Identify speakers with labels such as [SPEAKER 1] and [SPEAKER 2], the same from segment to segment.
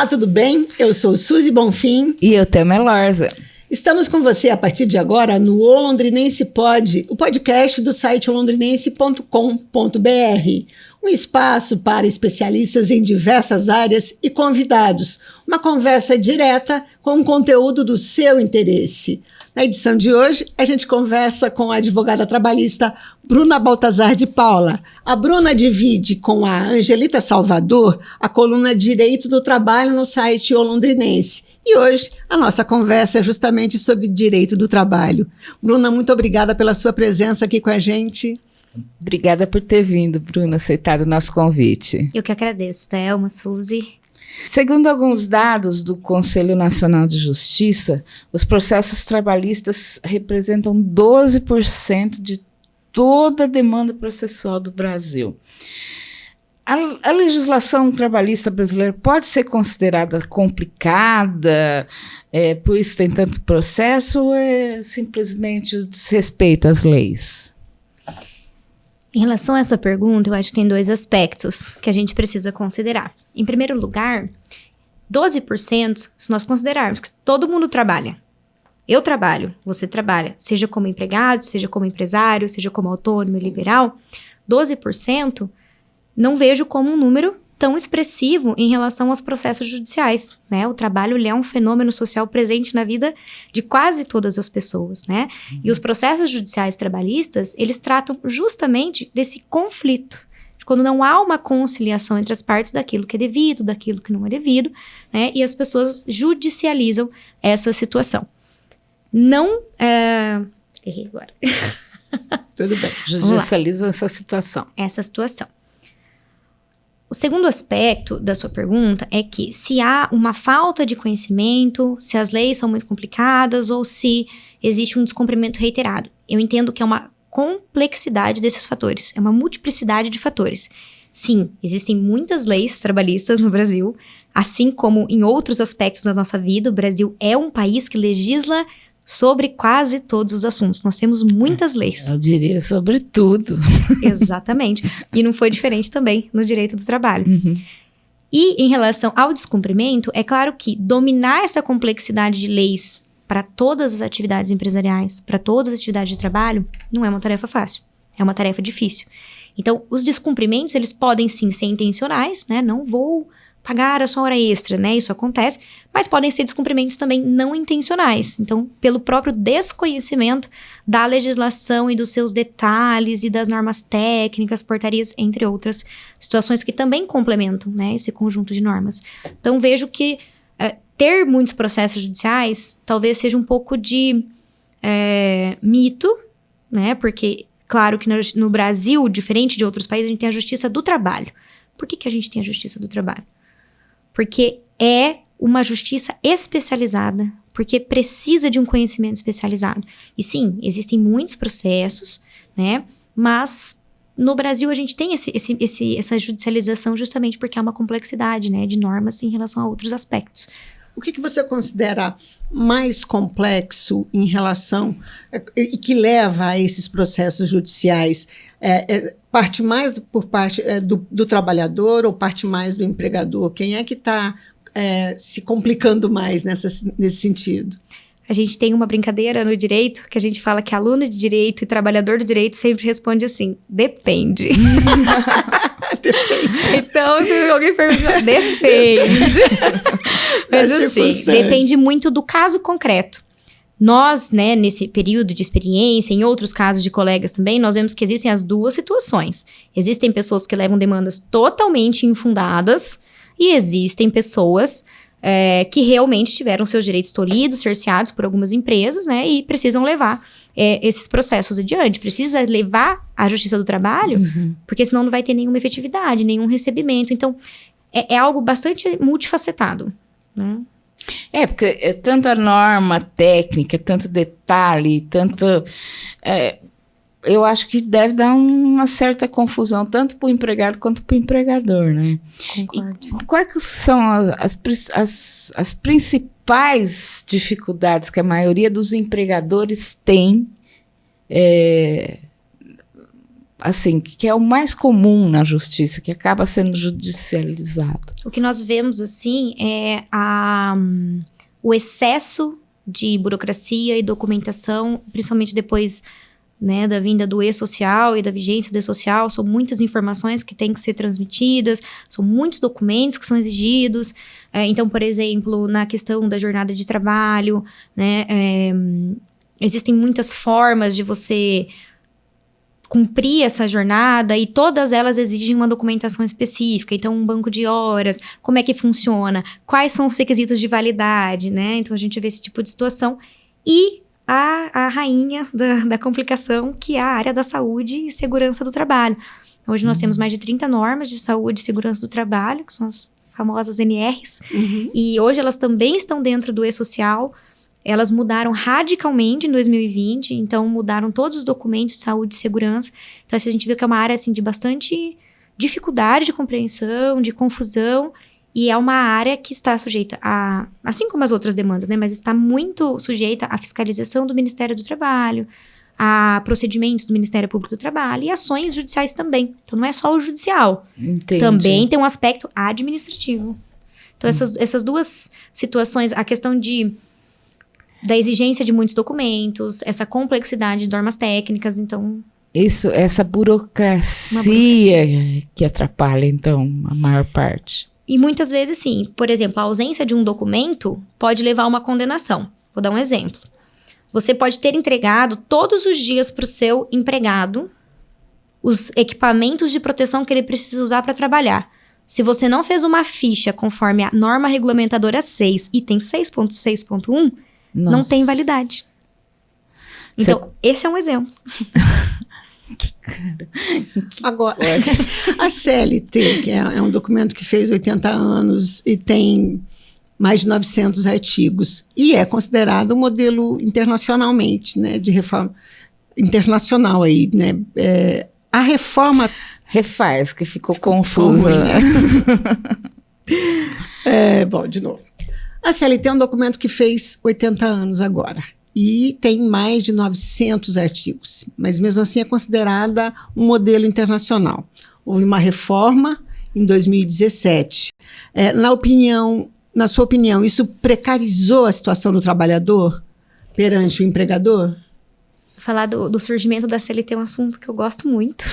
[SPEAKER 1] Olá, tudo bem? Eu sou Suzy Bonfim.
[SPEAKER 2] E eu, Thelma Lorza.
[SPEAKER 1] Estamos com você a partir de agora no O Londrinense Pod, o podcast do site olondrinense.com.br. Um espaço para especialistas em diversas áreas e convidados. Uma conversa direta com um conteúdo do seu interesse. Na edição de hoje, a gente conversa com a advogada trabalhista Bruna Baltazar de Paula. A Bruna divide com a Angelita Salvador a coluna Direito do Trabalho no site O Londrinense. E hoje a nossa conversa é justamente sobre direito do trabalho. Bruna, muito obrigada pela sua presença aqui com a gente.
[SPEAKER 2] Obrigada por ter vindo, Bruna, aceitado o nosso convite.
[SPEAKER 3] Eu que agradeço, Thelma, Suzy.
[SPEAKER 2] Segundo alguns dados do Conselho Nacional de Justiça, os processos trabalhistas representam 12% de toda a demanda processual do Brasil. A legislação trabalhista brasileira pode ser considerada complicada, por isso tem tanto processo, ou é simplesmente o desrespeito às leis?
[SPEAKER 3] Em relação a essa pergunta, eu acho que tem dois aspectos que a gente precisa considerar. Em primeiro lugar, 12%, se nós considerarmos que todo mundo trabalha. Eu trabalho, você trabalha, seja como empregado, seja como empresário, seja como autônomo e liberal, 12%, não vejo como um número tão expressivo em relação aos processos judiciais, né? O trabalho, ele é um fenômeno social presente na vida de quase todas as pessoas, né? E os processos judiciais trabalhistas, eles tratam justamente desse conflito, de quando não há uma conciliação entre as partes daquilo que é devido, daquilo que não é devido, né? E as pessoas judicializam essa situação. Não... Errei agora.
[SPEAKER 2] Tudo bem, judicializam essa situação.
[SPEAKER 3] Essa situação. O segundo aspecto da sua pergunta é que se há uma falta de conhecimento, se as leis são muito complicadas ou se existe um descumprimento reiterado. Eu entendo que é uma complexidade desses fatores, é uma multiplicidade de fatores. Sim, existem muitas leis trabalhistas no Brasil, assim como em outros aspectos da nossa vida. O Brasil é um país que legisla sobre quase todos os assuntos. Nós temos muitas leis.
[SPEAKER 2] Eu diria sobre tudo.
[SPEAKER 3] Exatamente. E não foi diferente também no direito do trabalho.
[SPEAKER 2] Uhum.
[SPEAKER 3] E em relação ao descumprimento, é claro que dominar essa complexidade de leis para todas as atividades empresariais, para todas as atividades de trabalho, não é uma tarefa fácil. É uma tarefa difícil. Então, os descumprimentos, eles podem sim ser intencionais, né? Não vou pagar a sua hora extra, né? Isso acontece, mas podem ser descumprimentos também não intencionais. Então, pelo próprio desconhecimento da legislação e dos seus detalhes e das normas técnicas, portarias, entre outras situações que também complementam, né, esse conjunto de normas. Então, vejo que ter muitos processos judiciais talvez seja um pouco de mito, né? Porque, claro que no Brasil, diferente de outros países, a gente tem a justiça do trabalho. Por que a gente tem a justiça do trabalho? Porque é uma justiça especializada, porque precisa de um conhecimento especializado. E sim, existem muitos processos, né? Mas no Brasil a gente tem essa judicialização justamente porque há uma complexidade, né, de normas em relação a outros aspectos.
[SPEAKER 1] O que você considera mais complexo em relação e que leva a esses processos judiciais? Parte mais por parte do trabalhador ou parte mais do empregador? Quem é que está se complicando mais nesse sentido?
[SPEAKER 3] A gente tem uma brincadeira no direito que a gente fala que aluno de direito e trabalhador do direito sempre responde assim: depende. Então, se alguém perguntar, depende. Mas assim, depende muito do caso concreto. Nós, né, nesse período de experiência, em outros casos de colegas também, nós vemos que existem as duas situações. Existem pessoas que levam demandas totalmente infundadas e existem pessoas que realmente tiveram seus direitos tolhidos, cerceados por algumas empresas, né, e precisam levar esses processos adiante. Precisa levar à Justiça do Trabalho, porque senão não vai ter nenhuma efetividade, nenhum recebimento. Então, é algo bastante multifacetado, né?
[SPEAKER 2] Porque é tanta norma técnica, tanto detalhe, tanto... eu acho que deve dar uma certa confusão, tanto para o empregado quanto para o empregador, né?
[SPEAKER 3] Concordo.
[SPEAKER 2] E quais são as principais dificuldades que a maioria dos empregadores tem assim, que é o mais comum na justiça, que acaba sendo judicializado?
[SPEAKER 3] O que nós vemos, assim, é o excesso de burocracia e documentação, principalmente depois, né, da vinda do e-social e da vigência do e-social. São muitas informações que têm que ser transmitidas, são muitos documentos que são exigidos. Então, por exemplo, na questão da jornada de trabalho, né, existem muitas formas de você cumprir essa jornada e todas elas exigem uma documentação específica. Então, um banco de horas, como é que funciona, quais são os requisitos de validade, né? Então, a gente vê esse tipo de situação. E a rainha da complicação, que é a área da saúde e segurança do trabalho. Hoje nós temos mais de 30 normas de saúde e segurança do trabalho, que são as famosas NRs. E hoje elas também estão dentro do e-social. Elas mudaram radicalmente em 2020, então mudaram todos os documentos de saúde e segurança. Então, a gente vê que é uma área assim, de bastante dificuldade de compreensão, de confusão, e é uma área que está sujeita a, assim como as outras demandas, né, mas está muito sujeita à fiscalização do Ministério do Trabalho, a procedimentos do Ministério Público do Trabalho e ações judiciais também. Então, não é só o judicial.
[SPEAKER 2] Entendi.
[SPEAKER 3] Também tem um aspecto administrativo. Então, essas duas situações, a questão da exigência de muitos documentos, essa complexidade de normas técnicas, então...
[SPEAKER 2] Essa burocracia que atrapalha, então, a maior parte.
[SPEAKER 3] E muitas vezes, sim. Por exemplo, a ausência de um documento pode levar a uma condenação. Vou dar um exemplo. Você pode ter entregado todos os dias para o seu empregado os equipamentos de proteção que ele precisa usar para trabalhar. Se você não fez uma ficha conforme a norma regulamentadora 6, item 6.6.1, não tem validade. Então, esse é um exemplo.
[SPEAKER 1] Agora, a CLT, que é um documento que fez 80 anos e tem mais de 900 artigos, e é considerado um modelo internacionalmente, né, de reforma internacional aí, né? A reforma...
[SPEAKER 2] Refaz, que ficou confusa.
[SPEAKER 1] Ruim, né? Bom, de novo. A CLT é um documento que fez 80 anos agora e tem mais de 900 artigos, mas mesmo assim é considerada um modelo internacional. Houve uma reforma em 2017. Na sua opinião, isso precarizou a situação do trabalhador perante o empregador?
[SPEAKER 3] Falar do surgimento da CLT é um assunto que eu gosto muito.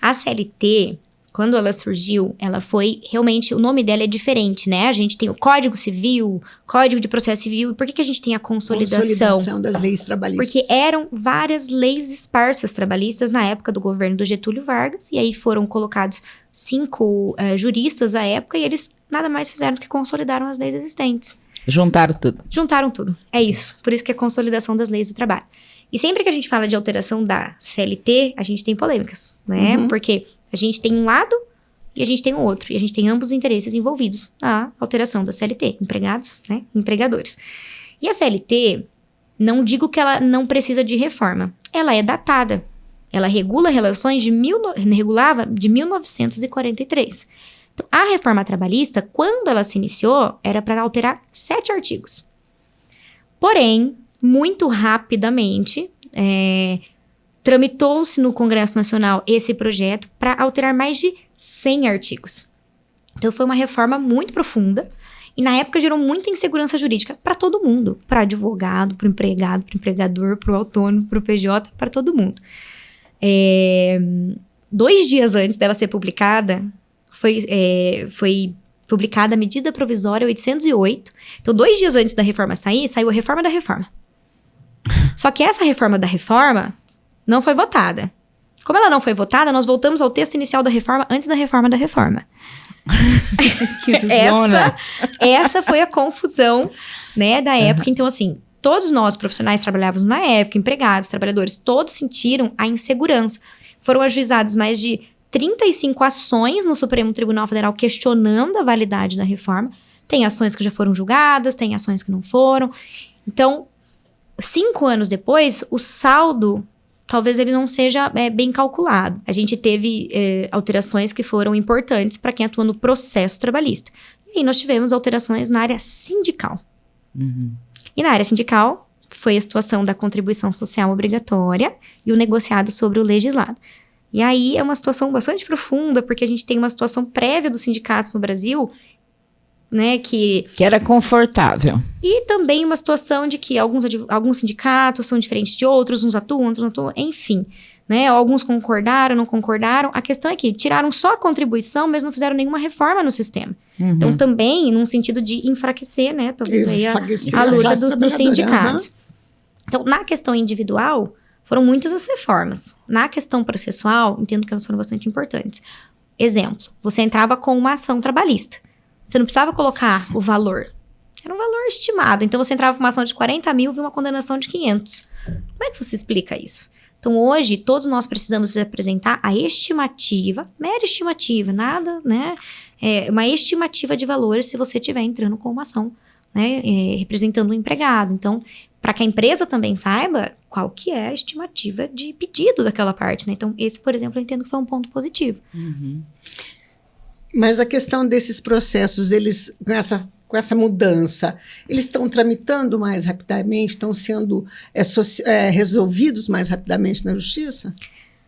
[SPEAKER 3] A CLT... Quando ela surgiu, ela foi realmente... O nome dela é diferente, né? A gente tem o Código Civil, Código de Processo Civil. Por que a gente tem a consolidação?
[SPEAKER 1] Consolidação das leis trabalhistas.
[SPEAKER 3] Porque eram várias leis esparsas trabalhistas na época do governo do Getúlio Vargas. E aí foram colocados 5 juristas à época. E eles nada mais fizeram do que consolidaram as leis existentes.
[SPEAKER 2] Juntaram tudo.
[SPEAKER 3] Juntaram tudo. É isso. Por isso que é a consolidação das leis do trabalho. E sempre que a gente fala de alteração da CLT, a gente tem polêmicas, né? Porque a gente tem um lado e a gente tem o outro. E a gente tem ambos os interesses envolvidos na alteração da CLT. Empregados, né? Empregadores. E a CLT, não digo que ela não precisa de reforma. Ela é datada. Ela regula relações regulava de 1943. Então, a reforma trabalhista, quando ela se iniciou, era para alterar 7 artigos. Porém, muito rapidamente, tramitou-se no Congresso Nacional esse projeto para alterar mais de 100 artigos. Então, foi uma reforma muito profunda e, na época, gerou muita insegurança jurídica para todo mundo. Para advogado, para o empregado, para o empregador, para o autônomo, para o PJ, para todo mundo. 2 dias antes dela ser publicada, foi publicada a medida provisória 808. Então, 2 dias antes da reforma sair, saiu a reforma da reforma. Só que essa reforma da reforma não foi votada. Como ela não foi votada, nós voltamos ao texto inicial da reforma antes da reforma da reforma.
[SPEAKER 2] Que zona!
[SPEAKER 3] Essa foi a confusão, né, da época. Então, assim, todos nós profissionais trabalhávamos na época, empregados, trabalhadores, todos sentiram a insegurança. Foram ajuizadas mais de 35 ações no Supremo Tribunal Federal questionando a validade da reforma. Tem ações que já foram julgadas, tem ações que não foram. Então, 5 anos depois, o saldo, talvez ele não seja bem calculado. A gente teve alterações que foram importantes para quem atua no processo trabalhista. E aí nós tivemos alterações na área sindical. E na área sindical, que foi a situação da contribuição social obrigatória e o negociado sobre o legislado. E aí é uma situação bastante profunda, porque a gente tem uma situação prévia dos sindicatos no Brasil, né, que
[SPEAKER 2] era confortável.
[SPEAKER 3] E também uma situação de que alguns sindicatos são diferentes de outros, uns atuam, outros não atuam, enfim. Né, alguns concordaram, não concordaram. A questão é que tiraram só a contribuição, mas não fizeram nenhuma reforma no sistema. Então, também, num sentido de enfraquecer, né, talvez aí a luta dos sindicatos. Então, na questão individual, foram muitas as reformas. Na questão processual, entendo que elas foram bastante importantes. Exemplo, você entrava com uma ação trabalhista. Você não precisava colocar o valor. Era um valor estimado. Então, você entrava com uma ação de 40 mil e uma condenação de 500. Como é que você explica isso? Então, hoje, todos nós precisamos apresentar a estimativa, mera estimativa, nada, né? Uma estimativa de valores se você estiver entrando com uma ação, né? Representando o empregado. Então, para que a empresa também saiba qual que é a estimativa de pedido daquela parte, né? Então, esse, por exemplo, eu entendo que foi um ponto positivo.
[SPEAKER 1] Mas a questão desses processos, eles, com essa mudança, eles estão tramitando mais rapidamente, estão sendo resolvidos mais rapidamente na justiça?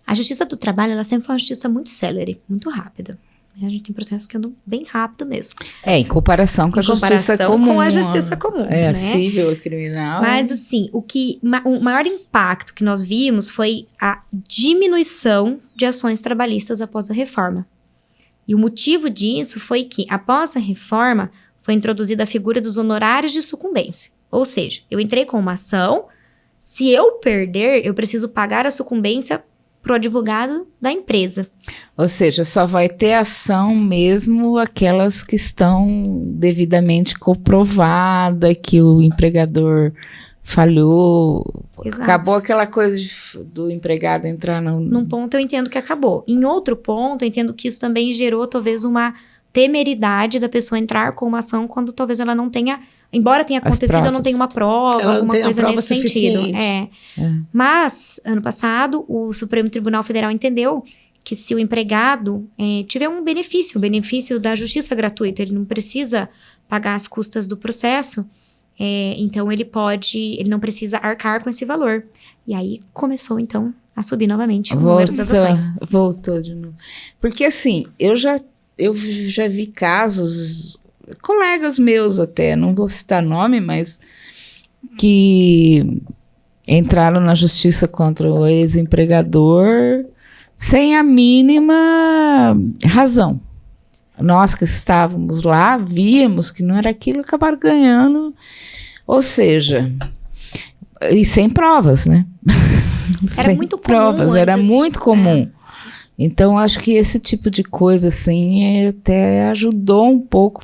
[SPEAKER 3] A justiça do trabalho, ela sempre foi uma justiça muito célere, muito rápida. A gente tem processos que andam bem rápido mesmo.
[SPEAKER 2] Em comparação com a justiça comum.
[SPEAKER 3] Com a justiça comum, né?
[SPEAKER 2] Civil e criminal.
[SPEAKER 3] Mas, assim, o maior impacto que nós vimos foi a diminuição de ações trabalhistas após a reforma. E o motivo disso foi que, após a reforma, foi introduzida a figura dos honorários de sucumbência. Ou seja, eu entrei com uma ação, se eu perder, eu preciso pagar a sucumbência para o advogado da empresa.
[SPEAKER 2] Ou seja, só vai ter ação mesmo aquelas que estão devidamente comprovadas, que o empregador falhou. Exato. Acabou aquela coisa do empregado entrar
[SPEAKER 3] Num ponto eu entendo que acabou. Em outro ponto, eu entendo que isso também gerou talvez uma temeridade da pessoa entrar com uma ação quando talvez ela não tenha, embora tenha acontecido, ela não tenha uma prova, alguma coisa nesse sentido. Mas, ano passado, o Supremo Tribunal Federal entendeu que se o empregado tiver um benefício, o benefício da justiça gratuita, ele não precisa pagar as custas do processo, então ele não precisa arcar com esse valor. E aí começou, então, a subir novamente o número das ações.
[SPEAKER 2] Voltou de novo. Porque, assim, eu já vi casos, colegas meus até, não vou citar nome, mas que entraram na justiça contra o ex-empregador sem a mínima razão. Nós que estávamos lá, víamos que não era aquilo, acabaram ganhando. Ou seja, e sem provas, né?
[SPEAKER 3] Era muito comum.
[SPEAKER 2] Era muito comum. Então, acho que esse tipo de coisa, assim, até ajudou um pouco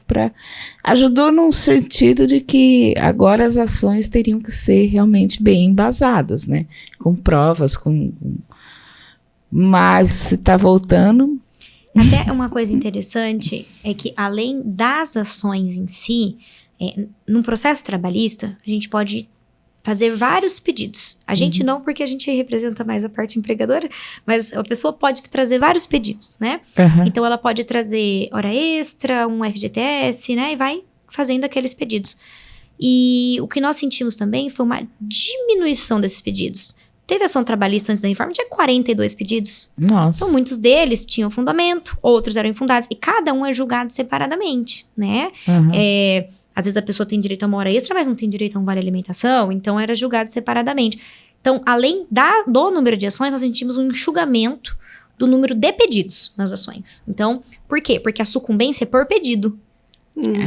[SPEAKER 2] ajudou num sentido de que agora as ações teriam que ser realmente bem embasadas, né? Com provas, mas se está voltando...
[SPEAKER 3] Até uma coisa interessante é que, além das ações em si, num processo trabalhista, a gente pode fazer vários pedidos. A gente não, porque a gente representa mais a parte empregadora, mas a pessoa pode trazer vários pedidos, né? Então, ela pode trazer hora extra, um FGTS, né? E vai fazendo aqueles pedidos. E o que nós sentimos também foi uma diminuição desses pedidos. Teve ação trabalhista antes da reforma, tinha 42 pedidos.
[SPEAKER 2] Nossa.
[SPEAKER 3] Então, muitos deles tinham fundamento, outros eram infundados. E cada um é julgado separadamente, né? Às vezes a pessoa tem direito a uma hora extra, mas não tem direito a um vale-alimentação. Então, era julgado separadamente. Então, além do número de ações, nós sentimos um enxugamento do número de pedidos nas ações. Então, por quê? Porque a sucumbência é por pedido.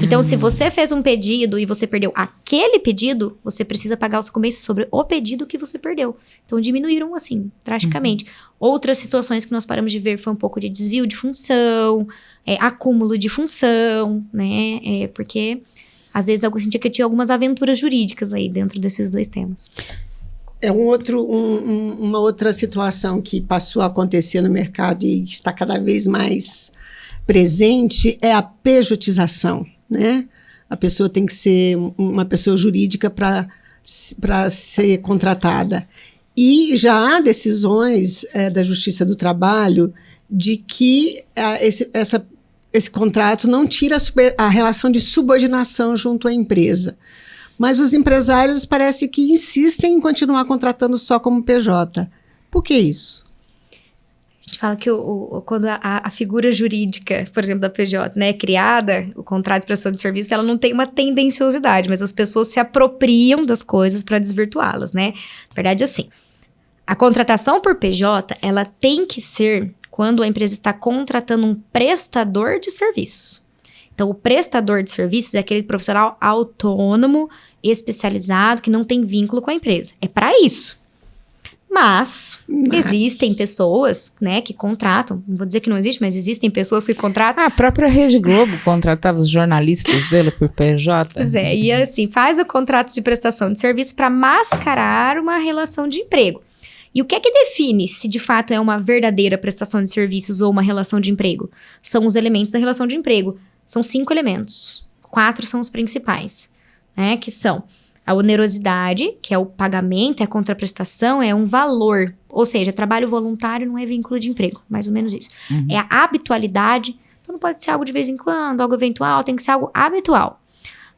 [SPEAKER 3] Então, se você fez um pedido e você perdeu aquele pedido, você precisa pagar a sucumbência sobre o pedido que você perdeu. Então, diminuíram, assim, drasticamente. Outras situações que nós paramos de ver foi um pouco de desvio de função, acúmulo de função, né? Porque, às vezes, eu sentia que tinha algumas aventuras jurídicas aí dentro desses dois temas.
[SPEAKER 1] Uma outra situação que passou a acontecer no mercado e está cada vez mais presente é a pejotização, né? A pessoa tem que ser uma pessoa jurídica para ser contratada. E já há decisões da Justiça do Trabalho de que esse contrato não tira a relação de subordinação junto à empresa. Mas os empresários parece que insistem em continuar contratando só como PJ. Por que isso?
[SPEAKER 3] A gente fala que quando a figura jurídica, por exemplo, da PJ, né, é criada, o contrato de prestação de serviço, ela não tem uma tendenciosidade, mas as pessoas se apropriam das coisas para desvirtuá-las, né? Na verdade, assim, a contratação por PJ, ela tem que ser quando a empresa está contratando um prestador de serviços. Então, o prestador de serviços é aquele profissional autônomo, especializado, que não tem vínculo com a empresa. É para isso. Mas existem pessoas, né, que contratam, não vou dizer que não existe, mas existem pessoas que contratam.
[SPEAKER 2] A própria Rede Globo contratava os jornalistas dela por PJ.
[SPEAKER 3] Pois é, e assim, faz o contrato de prestação de serviço para mascarar uma relação de emprego. E o que é que define se de fato é uma verdadeira prestação de serviços ou uma relação de emprego? São os elementos da relação de emprego. São 5 elementos. 4 são os principais, né, que são a onerosidade, que é o pagamento, é a contraprestação, é um valor. Ou seja, trabalho voluntário não é vínculo de emprego, mais ou menos isso. É a habitualidade, então não pode ser algo de vez em quando, algo eventual, tem que ser algo habitual.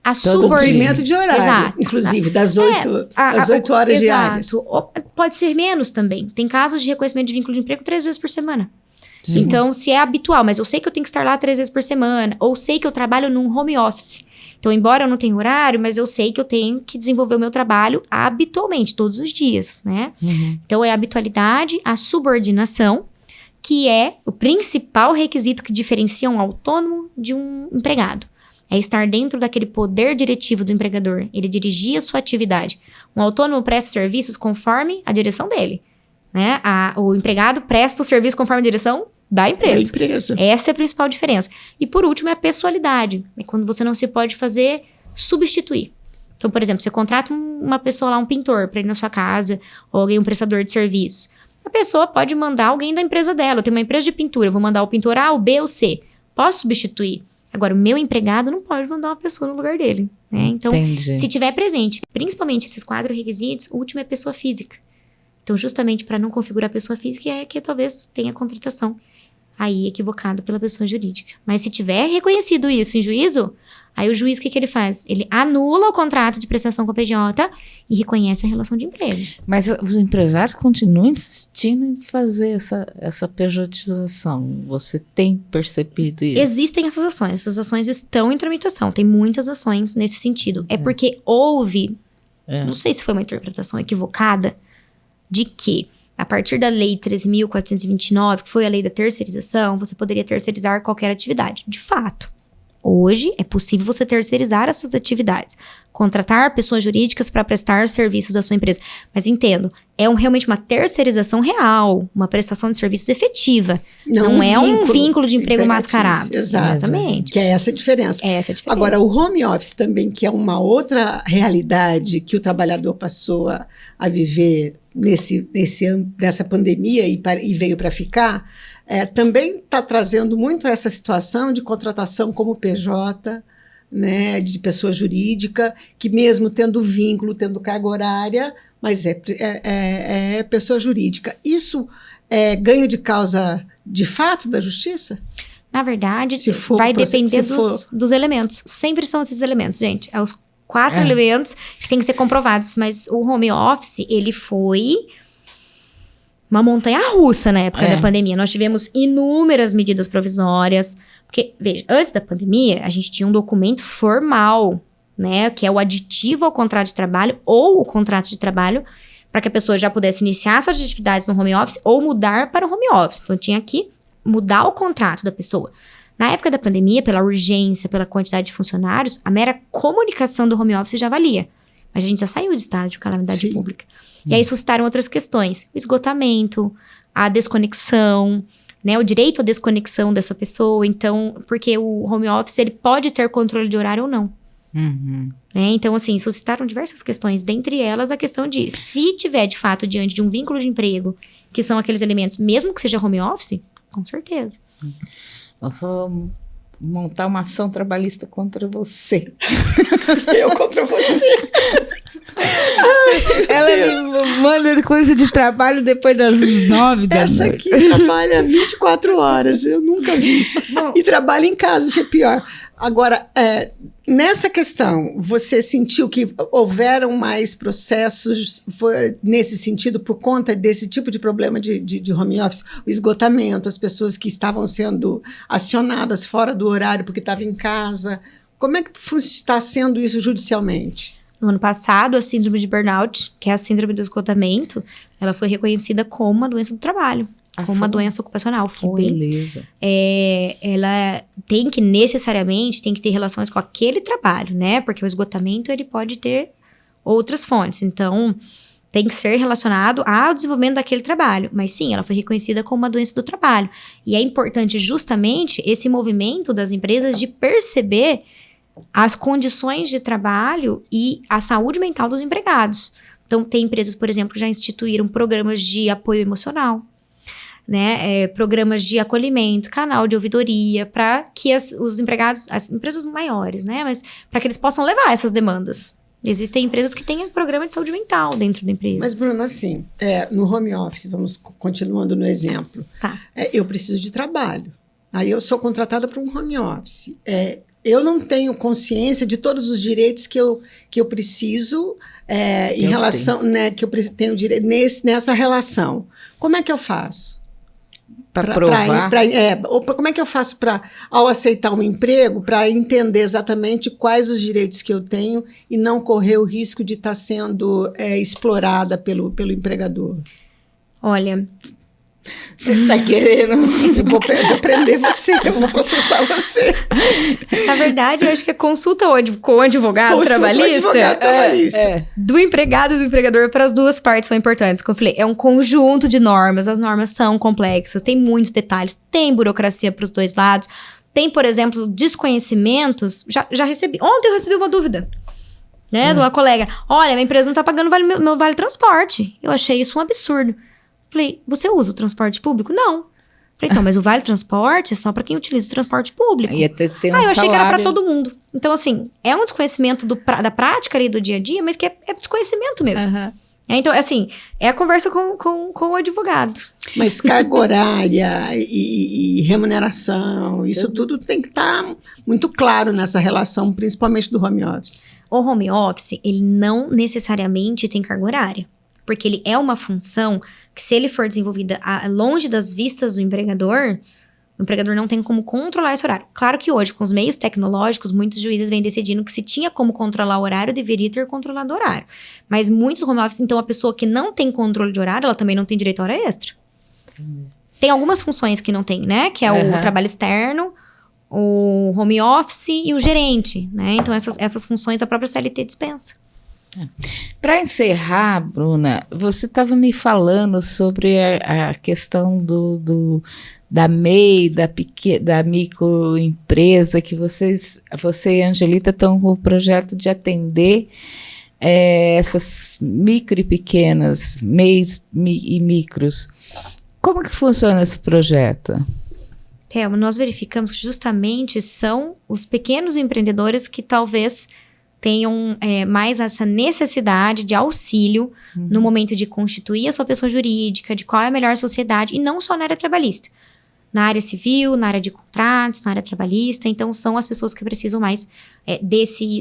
[SPEAKER 3] A
[SPEAKER 1] cumprimento de horário,
[SPEAKER 3] exato,
[SPEAKER 1] inclusive, das 8 horas diárias.
[SPEAKER 3] Pode ser menos também. Tem casos de reconhecimento de vínculo de emprego 3 vezes por semana.
[SPEAKER 1] Sim.
[SPEAKER 3] Então, se é habitual, mas eu sei que eu tenho que estar lá 3 vezes por semana, ou sei que eu trabalho num home office. Então, embora eu não tenha horário, mas eu sei que eu tenho que desenvolver o meu trabalho habitualmente, todos os dias, né? Então, é a habitualidade, a subordinação, que é o principal requisito que diferencia um autônomo de um empregado. É estar dentro daquele poder diretivo do empregador. Ele dirigir a sua atividade. Um autônomo presta serviços conforme a direção dele, né? O empregado presta o serviço conforme a direção da empresa. Essa é a principal diferença. E por último é a pessoalidade. É quando você não se pode fazer substituir. Então, por exemplo, você contrata uma pessoa lá, um pintor, para ir na sua casa, ou alguém, um prestador de serviço. A pessoa pode mandar alguém da empresa dela. Eu tenho uma empresa de pintura, eu vou mandar o pintor A, o B ou C. Posso substituir. Agora, o meu empregado não pode mandar uma pessoa no lugar dele, né? Então, se tiver presente, principalmente esses 4 requisitos, o último é pessoa física. Então, justamente para não configurar a pessoa física, é que talvez tenha contratação aí equivocada pela pessoa jurídica. Mas se tiver reconhecido isso em juízo, aí o juiz, o que ele faz? Ele anula o contrato de prestação com a PJ e reconhece a relação de emprego.
[SPEAKER 2] Mas os empresários continuam insistindo em fazer essa pejotização. Você tem percebido isso?
[SPEAKER 3] Existem essas ações estão em tramitação. Tem muitas ações nesse sentido. É porque houve, não sei se foi uma interpretação equivocada, de que a partir da Lei 13.429, que foi a lei da terceirização, você poderia terceirizar qualquer atividade. De fato, hoje é possível você terceirizar as suas atividades, contratar pessoas jurídicas para prestar serviços da sua empresa. Mas entendo, é realmente uma terceirização real, uma prestação de serviços efetiva. Não é um vínculo de emprego mascarado.
[SPEAKER 1] Exatamente. Que é essa a diferença. Agora, o home office também, que é uma outra realidade que o trabalhador passou a viver nessa pandemia e veio para ficar, também está trazendo muito essa situação de contratação como PJ, né, de pessoa jurídica, que mesmo tendo vínculo, tendo carga horária, mas é pessoa jurídica. Isso é ganho de causa de fato da justiça?
[SPEAKER 3] Na verdade, vai depender dos elementos. Sempre são esses elementos, gente. É os 4 elementos que têm que ser comprovados. Mas o home office, ele foi uma montanha-russa na época da pandemia. Nós tivemos inúmeras medidas provisórias. Porque, veja, antes da pandemia, a gente tinha um documento formal, né? Que é o aditivo ao contrato de trabalho ou o contrato de trabalho, para que a pessoa já pudesse iniciar suas atividades no home office ou mudar para o home office. Então, tinha que mudar o contrato da pessoa. Na época da pandemia, pela urgência, pela quantidade de funcionários, a mera comunicação do home office já valia. Mas a gente já saiu de estado de calamidade pública. E aí suscitaram outras questões. O esgotamento, a desconexão, né, o direito à desconexão dessa pessoa. Então, porque o home office, ele pode ter controle de horário ou não. Né? Então, assim, suscitaram diversas questões. Dentre elas, a questão de, se tiver, de fato, diante de um vínculo de emprego, que são aqueles elementos, mesmo que seja home office, com certeza.
[SPEAKER 2] Vou montar uma ação trabalhista contra você.
[SPEAKER 1] Eu contra você.
[SPEAKER 2] Ela me manda coisa de trabalho depois das 9 da
[SPEAKER 1] Essa
[SPEAKER 2] noite.
[SPEAKER 1] aqui trabalha 24 horas, eu nunca vi. E trabalha em casa, o que é pior. Agora, Nessa questão, você sentiu que houveram mais processos nesse sentido por conta desse tipo de problema de home office? O esgotamento, as pessoas que estavam sendo acionadas fora do horário porque estavam em casa. Como é que está sendo isso judicialmente?
[SPEAKER 3] No ano passado, a síndrome de burnout, que é a síndrome do esgotamento, ela foi reconhecida como uma doença do trabalho. Como uma doença ocupacional.
[SPEAKER 2] Que beleza.
[SPEAKER 3] Ela tem que necessariamente ter relações com aquele trabalho, né? Porque o esgotamento, ele pode ter outras fontes. Então, tem que ser relacionado ao desenvolvimento daquele trabalho. Mas sim, ela foi reconhecida como uma doença do trabalho. E é importante justamente esse movimento das empresas de perceber as condições de trabalho e a saúde mental dos empregados. Então, tem empresas, por exemplo, que já instituíram programas de apoio emocional, né, programas de acolhimento, canal de ouvidoria, para que os empregados, as empresas maiores, né, mas para que eles possam levar essas demandas. Existem empresas que têm programa de saúde mental dentro da empresa.
[SPEAKER 1] Mas, Bruna, assim, no home office, vamos continuando no exemplo,
[SPEAKER 3] tá.
[SPEAKER 1] Eu preciso de trabalho. Aí eu sou contratada para um home office. Eu não tenho consciência de todos os direitos que eu preciso em relação, né, que eu tenho direito nessa relação. Como é que eu faço?
[SPEAKER 2] Para provar?
[SPEAKER 1] Como é que eu faço ao aceitar um emprego, para entender exatamente quais os direitos que eu tenho e não correr o risco de estar sendo explorada pelo empregador?
[SPEAKER 3] Olha,
[SPEAKER 2] você está querendo...
[SPEAKER 1] Eu vou prender você, eu vou processar você.
[SPEAKER 3] Na verdade, eu acho que a consulta com o advogado trabalhista, do empregado e do empregador, para as duas partes são importantes. Como eu falei, é um conjunto de normas, as normas são complexas, tem muitos detalhes, tem burocracia para os dois lados, tem, por exemplo, desconhecimentos. Já recebi, ontem eu recebi uma dúvida, né, de uma colega. Olha, minha empresa não está pagando meu vale transporte. Eu achei isso um absurdo. Falei, você usa o transporte público? Não. Falei, então, mas o vale transporte é só para quem utiliza o transporte público.
[SPEAKER 2] Eu
[SPEAKER 3] achei que era para todo mundo. Então, assim, é um desconhecimento da prática ali do dia a dia, mas que é desconhecimento mesmo.
[SPEAKER 2] Uhum.
[SPEAKER 3] Então, assim, é a conversa com o advogado.
[SPEAKER 1] Mas carga horária e remuneração, isso tudo tem que estar muito claro nessa relação, principalmente do home office.
[SPEAKER 3] O home office, ele não necessariamente tem carga horária. Porque ele é uma função que, se ele for desenvolvida longe das vistas do empregador, o empregador não tem como controlar esse horário. Claro que hoje, com os meios tecnológicos, muitos juízes vêm decidindo que se tinha como controlar o horário, deveria ter controlado o horário. Mas muitos home office, então, a pessoa que não tem controle de horário, ela também não tem direito a hora extra. Tem algumas funções que não tem, né? Que é o trabalho externo, o home office e o gerente, né? Então, essas funções a própria CLT dispensa.
[SPEAKER 2] Para encerrar, Bruna, você estava me falando sobre a questão da MEI, da microempresa, que você e a Angelita estão com o projeto de atender essas micro e pequenas, MEIs e micros. Como que funciona esse projeto?
[SPEAKER 3] Thelma, nós verificamos que justamente são os pequenos empreendedores que talvez tenham mais essa necessidade de auxílio no momento de constituir a sua pessoa jurídica, de qual é a melhor sociedade, e não só na área trabalhista. Na área civil, na área de contratos, na área trabalhista. Então, são as pessoas que precisam mais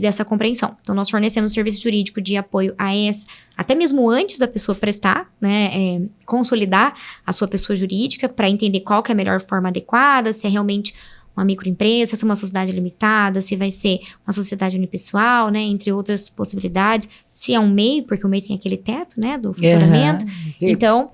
[SPEAKER 3] dessa compreensão. Então, nós fornecemos serviço jurídico de apoio a essa, até mesmo antes da pessoa prestar, né, consolidar a sua pessoa jurídica, para entender qual que é a melhor forma adequada, se é realmente uma microempresa, se é uma sociedade limitada, se vai ser uma sociedade unipessoal, né, entre outras possibilidades, se é um MEI, porque o MEI tem aquele teto, né, do faturamento. Então,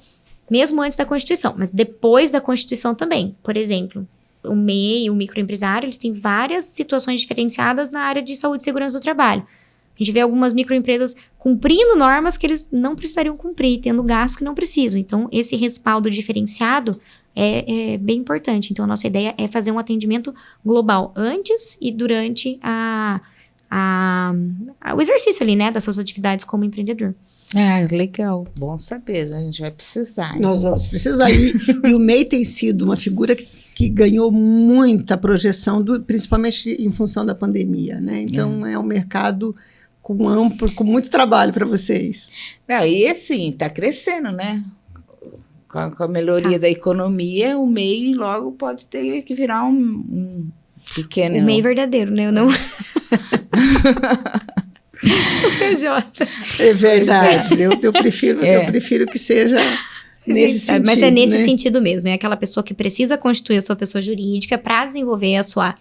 [SPEAKER 3] mesmo antes da Constituição, mas depois da Constituição também. Por exemplo, o MEI, o microempresário, eles têm várias situações diferenciadas na área de saúde e segurança do trabalho. A gente vê algumas microempresas cumprindo normas que eles não precisariam cumprir, tendo gastos que não precisam. Então, esse respaldo diferenciado é bem importante. Então, a nossa ideia é fazer um atendimento global antes e durante o exercício ali, né, das suas atividades como empreendedor.
[SPEAKER 2] Legal. Bom saber. A gente vai precisar.
[SPEAKER 1] Nós vamos precisar. E o MEI tem sido uma figura que ganhou muita projeção, principalmente em função da pandemia, né? Então, é um mercado com muito trabalho para vocês.
[SPEAKER 2] E assim, está crescendo, né? Com a melhoria da economia, o MEI logo pode ter que virar um pequeno...
[SPEAKER 3] O MEI verdadeiro, né? Eu não... O PJ.
[SPEAKER 1] É verdade. Eu prefiro que seja nesse sentido.
[SPEAKER 3] Mas é nesse
[SPEAKER 1] né?
[SPEAKER 3] sentido mesmo. É aquela pessoa que precisa constituir a sua pessoa jurídica para desenvolver a sua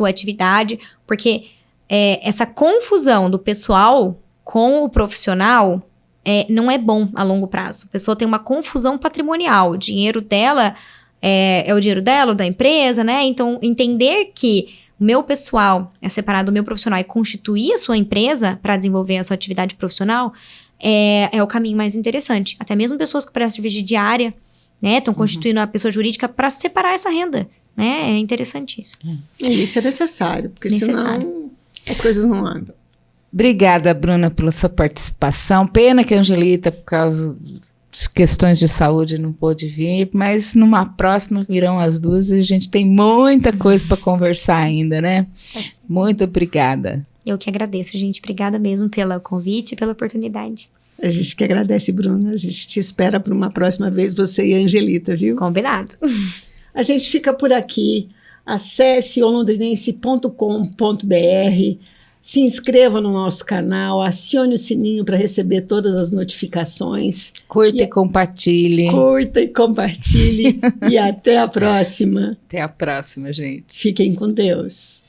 [SPEAKER 3] atividade, porque essa confusão do pessoal com o profissional não é bom a longo prazo. A pessoa tem uma confusão patrimonial. O dinheiro dela é o dinheiro dela, ou da empresa, né? Então, entender que o meu pessoal é separado do meu profissional e constituir a sua empresa para desenvolver a sua atividade profissional é o caminho mais interessante. Até mesmo pessoas que prestam serviço de diária, né? Estão constituindo a pessoa jurídica para separar essa renda, né? É interessante isso.
[SPEAKER 1] E isso é necessário, porque senão as coisas não andam.
[SPEAKER 2] Obrigada, Bruna, pela sua participação. Pena que a Angelita, por causa de questões de saúde, não pôde vir, mas numa próxima virão as duas e a gente tem muita coisa para conversar ainda, né? Muito obrigada.
[SPEAKER 3] Eu que agradeço, gente. Obrigada mesmo pelo convite e pela oportunidade.
[SPEAKER 1] A gente que agradece, Bruna. A gente te espera para uma próxima vez, você e a Angelita, viu?
[SPEAKER 3] Combinado.
[SPEAKER 1] A gente fica por aqui. Acesse olondrinense.com.br. Se inscreva no nosso canal, acione o sininho para receber todas as notificações.
[SPEAKER 2] Curta e compartilhe.
[SPEAKER 1] Curta e compartilhe. E até a próxima.
[SPEAKER 2] Até a próxima, gente.
[SPEAKER 1] Fiquem com Deus.